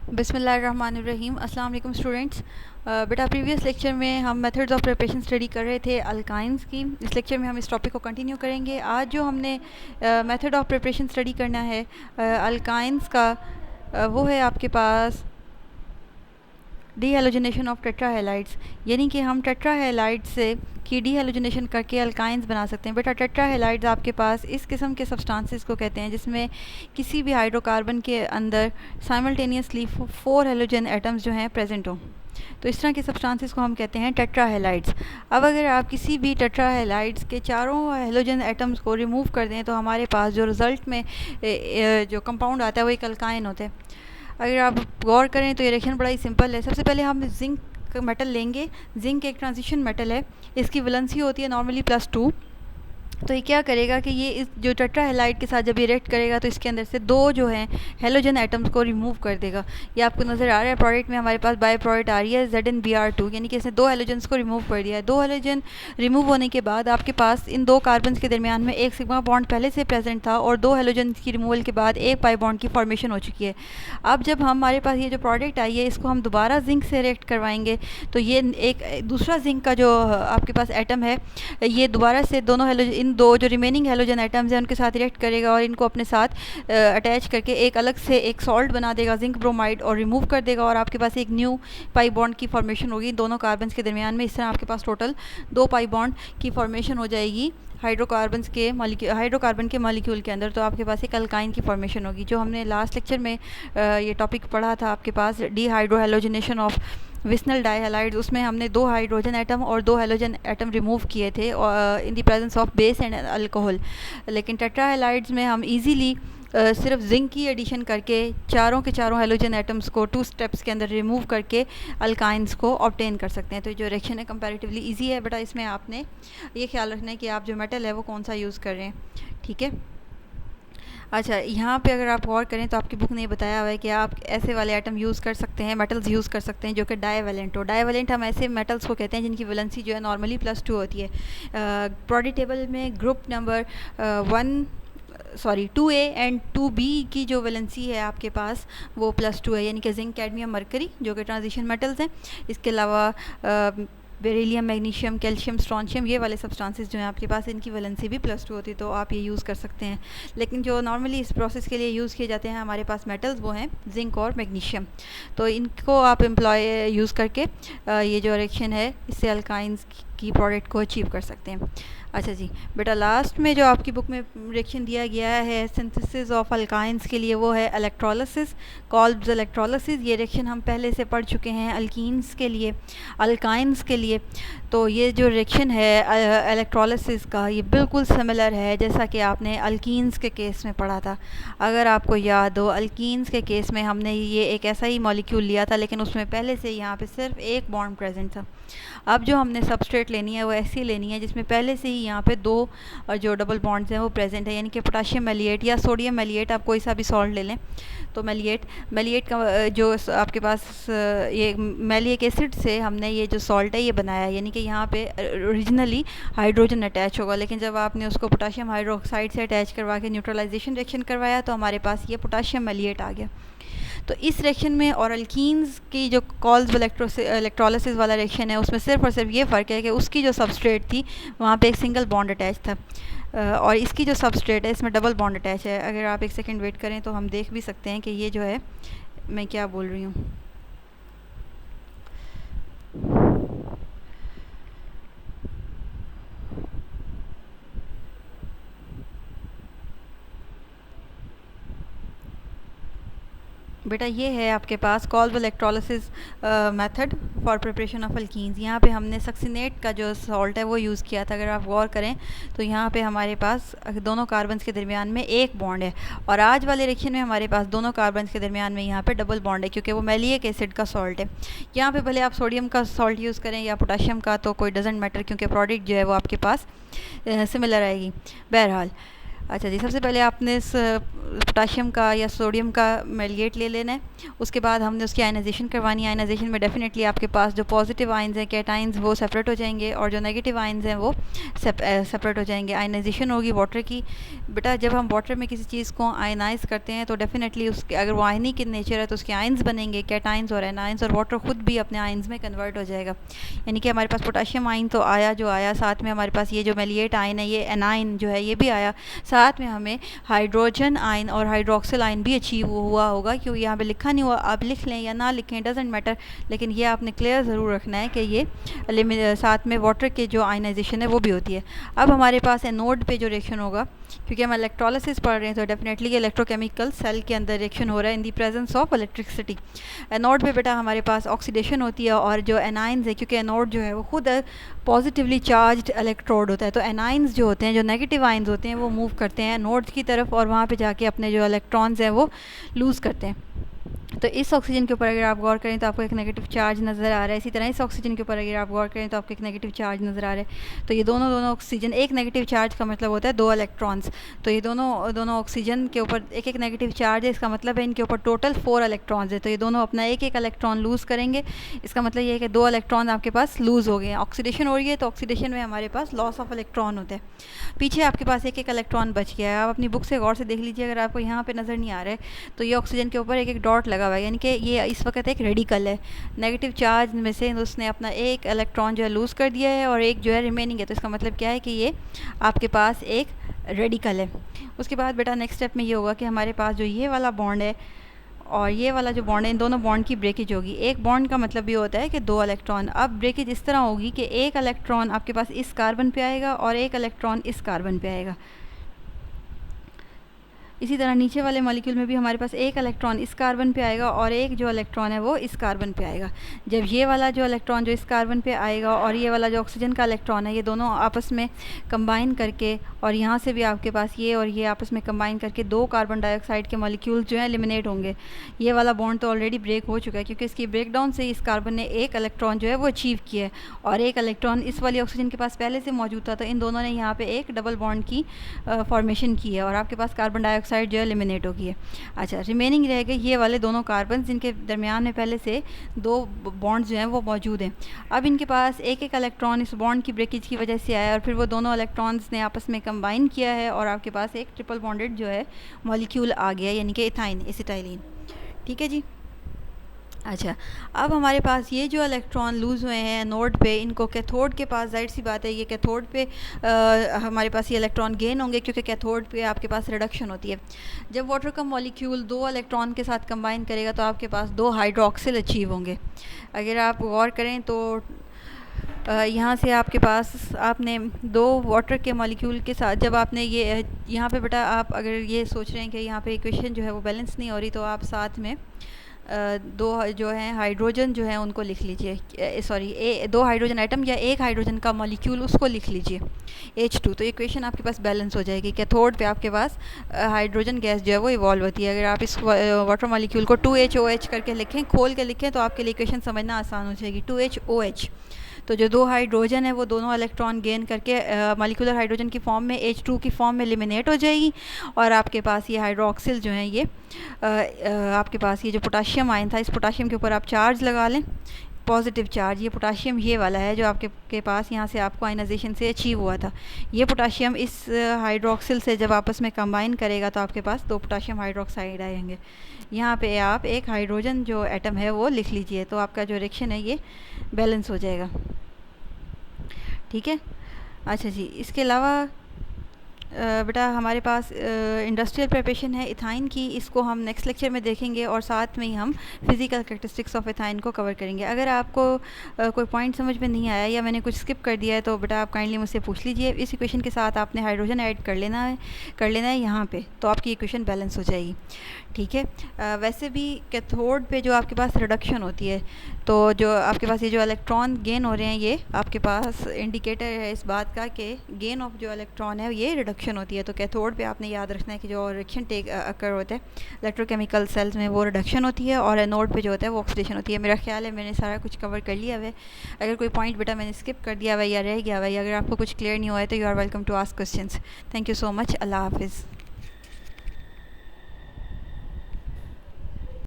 बिस्मिल्लाहिर्रहमानिर्रहीम। अस्सलाम वालेकुम स्टूडेंट्स। बेटा प्रीवियस लेक्चर में हम मेथड्स ऑफ प्रिपरेशन स्टडी कर रहे थे अल्काइंस की। इस लेक्चर में हम इस टॉपिक को कंटिन्यू करेंगे। आज जो हमने मेथड ऑफ प्रिपरेशन स्टडी करना है अल्काइंस का, वो है आपके पास डीहेलोजिनेशन ऑफ टेट्राहेलाइड्स, यानी कि हम टेट्राहेलाइड्स से की डीहेलोजिनेशन करके अल्काइंस बना सकते हैं। बेटा टेट्राहेलाइड्स आपके पास इस किस्म के सब्सटेंसेस को कहते हैं जिसमें किसी भी हाइड्रोकार्बन के अंदर साइमल्टेनियसली 4 हेलोजन एटम्स जो हैं प्रेजेंट हों। तो इस तरह के सब्सटेंसेस को हम कहते हैं टेट्राहेलाइड्स। अब अगर आप किसी भी टेट्राहेलाइड्स के चारों हेलोजन एटम्स को रिमूव कर दें तो हमारे पास जो रिज़ल्ट में जो कंपाउंड आता है वो एक अल्काइन होता है। अगर आप गौर करें तो ये रिएक्शन बड़ा ही सिंपल है। सबसे पहले हम जिंक मेटल लेंगे। जिंक एक ट्रांजिशन मेटल है, इसकी वैलेंसी होती है नॉर्मली +2। तो ये क्या करेगा कि ये इस जो टेट्राहेलाइड के साथ जब ये रिएक्ट करेगा तो इसके अंदर से 2 जो हैं हेलोजन एटम्स को रिमूव कर देगा। ये आपको नज़र आ रहा है प्रोडक्ट में, हमारे पास बाय प्रोडक्ट आ रही है ZnBr2, यानी कि इसने 2 हेलोजन्स को रिमूव कर दिया है। 2 हेलोजन रिमूव होने के बाद आपके पास इन 2 कार्बन्स के दरमियान में एक सिग्मा बॉन्ड पहले से प्रेजेंट था और 2 हेलोजन की रिमूवल के बाद एक पाई बॉन्ड की फॉर्मेशन हो चुकी है। अब जब हमारे पास ये जो प्रोडक्ट आई है इसको हम दोबारा जिंक से रिएक्ट करवाएंगे तो ये एक दूसरा जिंक का जो आपके पास एटम है ये दोबारा से दोनों हेलोजन, इन 2 जो रिमेनिंग हेलोजन एटम्स हैं उनके साथ रिएक्ट करेगा और इनको अपने साथ अटैच करके एक अलग से एक सॉल्ट बना देगा, जिंक ब्रोमाइड, और रिमूव कर देगा और आपके पास एक न्यू पाई बॉन्ड की फॉर्मेशन होगी दोनों कार्बन्स के दरमियान में। इस तरह आपके पास टोटल 2 पाई बॉन्ड की फॉर्मेशन हो जाएगी हाइड्रोकार्बन के मॉलिक्यूल के अंदर। तो आपके पास एक अल्काइन की फॉर्मेशन होगी। जो हमने लास्ट लेक्चर में ये टॉपिक पढ़ा था आपके पास डीहाइड्रोहेलोजिनेशन ऑफ विस्नल डाइहैलाइड्स, उसमें हमने 2 हाइड्रोजन एटम और 2 हेलोजन एटम रिमूव किए थे in the presence of base and alcohol. लेकिन टेट्राहेलाइड्स में हम इजीली सिर्फ जिंक की एडिशन करके चारों के चारों हेलोजन एटम्स को 2 स्टेप्स के अंदर रिमूव करके अल्काइंस को ऑब्टेन कर सकते हैं। तो जो रिएक्शन है कंपैरेटिवली इजी है बेटा। इसमें आपने ये ख्याल रखना है कि आप जो मेटल है वो कौन सा यूज़ कर रहे हैं, ठीक है। अच्छा, यहाँ पे अगर आप गौर करें तो आपकी बुक ने बताया हुआ है कि आप ऐसे वाले आइटम यूज़ कर सकते हैं, मेटल्स यूज़ कर सकते हैं जो कि डाइवेलेंट हो। डाइवेलेंट हम ऐसे मेटल्स को कहते हैं जिनकी वैलेंसी जो है नॉर्मली +2 होती है। प्रोडी टेबल में group number 2A and 2B की जो वैलेंसी है आपके पास वो +2 है, यानी कि जिंक, कैडमियम, मरकरी जो कि ट्रांजिशन मेटल्स हैं। इसके अलावा बेरिलियम, मैग्नीशियम, कैल्शियम, स्ट्रॉन्शियम, ये वाले सब्सटेंसेस जो हैं आपके पास इनकी वैलेंसी भी +2 होती है, तो आप ये यूज़ कर सकते हैं। लेकिन जो नॉर्मली इस प्रोसेस के लिए यूज़ किए जाते हैं हमारे पास मेटल्स वो हैं जिंक और मैग्नीशियम। तो इनको आप यूज़ करके ये जो रिएक्शन है इससे अल्काइंस की प्रोडक्ट को अचीव कर सकते हैं। अच्छा जी बेटा, लास्ट में जो आपकी बुक में रिएक्शन दिया गया है सिंथेसिस ऑफ अल्काइंस के लिए वो है इलेक्ट्रोलिसिस, कॉल्ब्स इलेक्ट्रोलिसिस। ये रिएक्शन हम पहले से पढ़ चुके हैं अल्कीन्स के लिए, अल्काइंस के लिए। तो ये जो रिएक्शन है इलेक्ट्रोलिसिस का ये बिल्कुल सिमिलर है जैसा कि आपने अल्कीन्स के केस में पढ़ा था। अगर आपको याद हो, अल्कीन्स के केस में हमने ये एक ऐसा ही मॉलिक्यूल लिया था लेकिन उसमें पहले से यहाँ पे सिर्फ एक बॉन्ड प्रेजेंट था। अब जो हमने सबस्ट्रेट लेनी है वो ऐसी लेनी है जिसमें पहले से ही यहाँ पे 2 जो डबल बॉन्ड्स हैं वो प्रेजेंट है, यानी कि पोटाशियम मेलिएट या सोडियम मेलिएट, आप कोई सा भी सॉल्ट ले लें। तो मेलिएट का जो आपके पास ये मेलिक एसिड से हमने ये जो सॉल्ट है ये बनाया है, यानी कि यहाँ पे ओरिजिनली हाइड्रोजन अटैच होगा, लेकिन जब आपने उसको पोटाशियम हाइड्रोक्साइड से अटैच करवा के न्यूट्रलाइजेशन रिएक्शन करवाया तो हमारे पास ये पोटाशियम मेलिएट आ गया। तो इस रिएक्शन में और अल्कीन्स की जो कॉल्ब्स इलेक्ट्रोलिसिस वाला रिएक्शन है उसमें सिर्फ और सिर्फ ये फ़र्क है कि उसकी जो सबस्ट्रेट थी वहाँ पे एक सिंगल बॉन्ड अटैच था और इसकी जो सबस्ट्रेट है इसमें डबल बॉन्ड अटैच है। अगर आप एक सेकंड वेट करें तो हम देख भी सकते हैं कि ये जो है मैं क्या बोल रही हूँ। बेटा ये है आपके पास Kolbe electrolysis method for preparation of alkenes. यहाँ पे हमने सक्सिनेट का जो सॉल्ट है वो यूज़ किया था। अगर आप गौर करें तो यहाँ पे हमारे पास दोनों कार्बन्स के दरमियान में एक बॉन्ड है और आज वाले रिएक्शन में हमारे पास दोनों कार्बन्स के दरमियान में यहाँ पे डबल बॉन्ड है क्योंकि वो मैलिक एसिड का सॉल्ट है। यहाँ पे भले आप सोडियम का सॉल्ट यूज़ करें या पोटाशियम का तो कोई डजेंट मैटर क्योंकि प्रोडक्ट जो है वो आपके पास सिमिलर आएगी। बहरहाल अच्छा जी, सबसे पहले आपने इस पोटाशियम का या सोडियम का मेलिएट ले लेना है। उसके बाद हमने उसकी आयनाइजेशन करवानी है। आयनाइजेशन में डेफिनेटली आपके पास जो पॉजिटिव आयंस हैं कैटाइंस वो सेपरेट हो जाएंगे और जो नेगेटिव आयंस हैं वो सेपरेट हो जाएंगे। आयनाइजेशन होगी वाटर की। बेटा जब हम वाटर में किसी चीज़ को आयनाइज करते हैं तो डेफिनेटली उसके अगर वो आयनिक इन नेचर है तो उसके आयंस बनेंगे कैटाइंस और एनाइंस, और वाटर खुद भी अपने आयंस में कन्वर्ट हो जाएगा। यानी कि हमारे पास पोटाशियम आयन तो आया जो आया, साथ में हमारे पास ये जो मेलिएट आयन है ये एनाइन जो है ये भी आया, साथ में हमें हाइड्रोजन आयन और हाइड्रोक्सिल आयन भी अचीव हुआ होगा। क्योंकि यहाँ पे लिखा नहीं हुआ, आप लिख लें या ना लिखें डजेंट मैटर, लेकिन ये आपने क्लियर ज़रूर रखना है कि ये साथ में वाटर के जो आयनाइजेशन है वो भी होती है। अब हमारे पास एनोड पे जो रिएक्शन होगा, क्योंकि हम इलेक्ट्रोलिसिस पढ़ रहे हैं तो डेफिनेटली इलेक्ट्रोकेमिकल सेल के अंदर रिएक्शन हो रहा है in the presence of electricity. Anode पे बेटा हमारे पास ऑक्सीडेशन होती है और जो एनाइंस है, क्योंकि एनोड जो है वो खुद पॉजिटिवली चार्ज्ड इलेक्ट्रोड होता है, तो एनाइंस जो होते हैं जो नेगेटिव आइंस होते हैं वो मूव करते हैं नोड की तरफ और वहाँ पे जाके अपने जो इलेक्ट्रॉन्स हैं वो लूज़ करते हैं। तो इस ऑक्सीजन के ऊपर अगर आप गौर करें तो आपको एक नेगेटिव चार्ज नज़र आ रहा है। इसी तरह इस ऑक्सीजन के ऊपर अगर आप गौर करें तो आपको एक नेगेटिव चार्ज नज़र आ रहा है। तो ये दोनों ऑक्सीजन, एक नेगेटिव चार्ज का मतलब होता है 2 इलेक्ट्रॉन्स, तो ये दोनों ऑक्सीजन के ऊपर एक नेगेटिव चार्ज है। इसका मतलब है इनके ऊपर टोटल 4 इलेक्ट्रॉन्स है, तो ये दोनों अपना एक इलेक्ट्रॉन लूज़ करेंगे। इसका मतलब ये है कि 2 इलेक्ट्रॉन आपके पास लूज़ हो गए हैं। ऑक्सीडेशन हो रही है तो ऑक्सीडेशन में हमारे पास लॉस ऑफ इलेक्ट्रॉन होता है। पीछे आपके पास एक इलेक्ट्रॉन बच गया है। आप अपनी बुक से गौर से देख लीजिए, अगर आपको यहाँ पे नज़र नहीं आ रहा है तो ये ऑक्सीजन के ऊपर एक डॉट लगा हुआ है, यानी कि ये इस वक्त एक रेडिकल है। नेगेटिव चार्ज में से उसने अपना एक इलेक्ट्रॉन जो है लूज़ कर दिया है और एक जो है रिमेनिंग है, तो इसका मतलब क्या है कि ये आपके पास एक रेडिकल है। उसके बाद बेटा नेक्स्ट स्टेप में ये होगा कि हमारे पास जो ये वाला बॉन्ड है और ये वाला जो बॉन्ड है, इन दोनों बॉन्ड की ब्रेकेज होगी। एक बॉन्ड का मतलब ये होता है कि 2 इलेक्ट्रॉन। अब ब्रेकेज इस तरह होगी कि एक इलेक्ट्रॉन आपके पास इस कार्बन पे आएगा और एक इलेक्ट्रॉन इस कार्बन पे आएगा। इसी तरह नीचे वाले मॉलिक्यूल में भी हमारे पास एक इलेक्ट्रॉन इस कार्बन पे आएगा और एक जो इलेक्ट्रॉन है वो इस कार्बन पे आएगा। जब ये वाला जो इलेक्ट्रॉन जो इस कार्बन पे आएगा और ये वाला जो ऑक्सीजन का इलेक्ट्रॉन है, ये दोनों आपस में कंबाइन करके, और यहाँ से भी आपके पास ये और ये आपस में कंबाइन करके 2 कार्बन डाइऑक्साइड के मॉलिक्यूल जो है एलिमिनेट होंगे। ये वाला बॉन्ड तो ऑलरेडी ब्रेक हो चुका है, क्योंकि इसकी ब्रेकडाउन से इस कार्बन ने एक इलेक्ट्रॉन जो है वो अचीव किया है और एक इलेक्ट्रॉन इस वाली ऑक्सीजन के पास पहले से मौजूद था, तो इन दोनों ने यहाँ पर एक डबल बॉन्ड की फॉर्मेशन की है और आपके पास कार्बन डाइऑक्साइड जो है एलिमिनेट होगी है। अच्छा, रिमेनिंग रह गए ये वाले दोनों कार्बन जिनके दरमियान में पहले से 2 बॉन्ड्स जो हैं वो मौजूद हैं। अब इनके पास एक इलेक्ट्रॉन इस बॉन्ड की ब्रेकेज की वजह से आया और फिर वो दोनों इलेक्ट्रॉन्स ने आपस में कंबाइन किया है और आपके पास एक ट्रिपल बॉन्डेड जो है मॉलिक्यूल आ गया, यानी कि इथाइन एसिटाइलिन। ठीक है जी। अच्छा, अब हमारे पास ये जो इलेक्ट्रॉन लूज़ हुए हैं नोड पे, इनको कैथोड के पास, जाहिर सी बात है ये कैथोड पे हमारे पास ये इलेक्ट्रॉन गेन होंगे, क्योंकि कैथोड पे आपके पास रिडक्शन होती है। जब वाटर का मॉलिक्यूल 2 इलेक्ट्रॉन के साथ कंबाइन करेगा तो आपके पास 2 हाइड्रोक्सिल अचीव होंगे। अगर आप गौर करें तो यहाँ से आपके पास आपने 2 वाटर के मॉलिक्यूल के साथ जब आपने ये यहाँ पे बेटा आप अगर ये सोच रहे हैं कि यहाँ पे इक्वेशन जो है वो बैलेंस नहीं हो रही, तो आप साथ में 2 जो हैं हाइड्रोजन जो है उनको लिख लीजिए, सॉरी 2 हाइड्रोजन आइटम या एक हाइड्रोजन का मॉलिक्यूल उसको लिख लीजिए H2, तो इक्वेशन आपके पास बैलेंस हो जाएगी। कैथोड पे आपके पास हाइड्रोजन गैस जो है वो इवॉल्व होती है। अगर आप इस वाटर मॉलिक्यूल को 2HOH करके लिखें, खोल के लिखें, तो आपके लिए इक्वेशन समझना आसान हो जाएगी। 2HOH, तो जो 2 हाइड्रोजन है वो दोनों इलेक्ट्रॉन गेन करके मॉलिक्यूलर हाइड्रोजन की फॉर्म में H2 की फॉर्म में एलिमिनेट हो जाएगी और आपके पास ये हाइड्रोक्सिल जो है ये आपके पास ये जो पोटाशियम आयन था, इस पोटाशियम के ऊपर आप चार्ज लगा लें, पॉजिटिव चार्ज। ये पोटाशियम ये वाला है जो आपके पास यहाँ से आपको आयनाइजेशन से अचीव हुआ था। ये पोटाशियम इस हाइड्रोक्सिल से जब आपस में कंबाइन करेगा तो आपके पास 2 पोटाशियम हाइड्रोक्साइड आएंगे। यहाँ पे आप एक हाइड्रोजन जो एटम है वो लिख लीजिए, तो आपका जो रिएक्शन है ये बैलेंस हो जाएगा। ठीक है। अच्छा जी, इसके अलावा बेटा हमारे पास इंडस्ट्रियल प्रिपरेशन है इथाइन की, इसको हम नेक्स्ट लेक्चर में देखेंगे और साथ में ही हम फिज़िकल कैरेक्टरिस्टिक्स ऑफ इथाइन को कवर करेंगे। अगर आपको कोई पॉइंट समझ में नहीं आया या मैंने कुछ स्किप कर दिया है तो बेटा आप काइंडली मुझसे पूछ लीजिए। इस इक्वेशन के साथ आपने हाइड्रोजन ऐड कर लेना है यहाँ पे, तो आपकी इक्वेशन बैलेंस हो जाएगी। ठीक है। वैसे भी कैथोड पे जो आपके पास रिडक्शन होती है, तो जो आपके पास ये जो इलेक्ट्रॉन गेन हो रहे हैं ये आपके पास इंडिकेटर है इस बात का कि गेन ऑफ जो इलेक्ट्रॉन है ये रिडक्शन होती है। तो कैथोड पे आपने याद रखना है कि जो रिएक्शन अकर होता है इलेक्ट्रोकेमिकल सेल्स में वो रिडक्शन होती है और एनोड पे जो होता है वो ऑक्सीडेशन होती है। मेरा ख्याल है मैंने सारा कुछ कवर कर लिया है। अगर कोई पॉइंट बेटा मैंने स्किप कर दिया हुआ या रह गया हुआ या अगर आपको कुछ क्लियर नहीं हुआ है तो you are welcome to ask questions. Thank you so much. अल्लाह हाफिज़।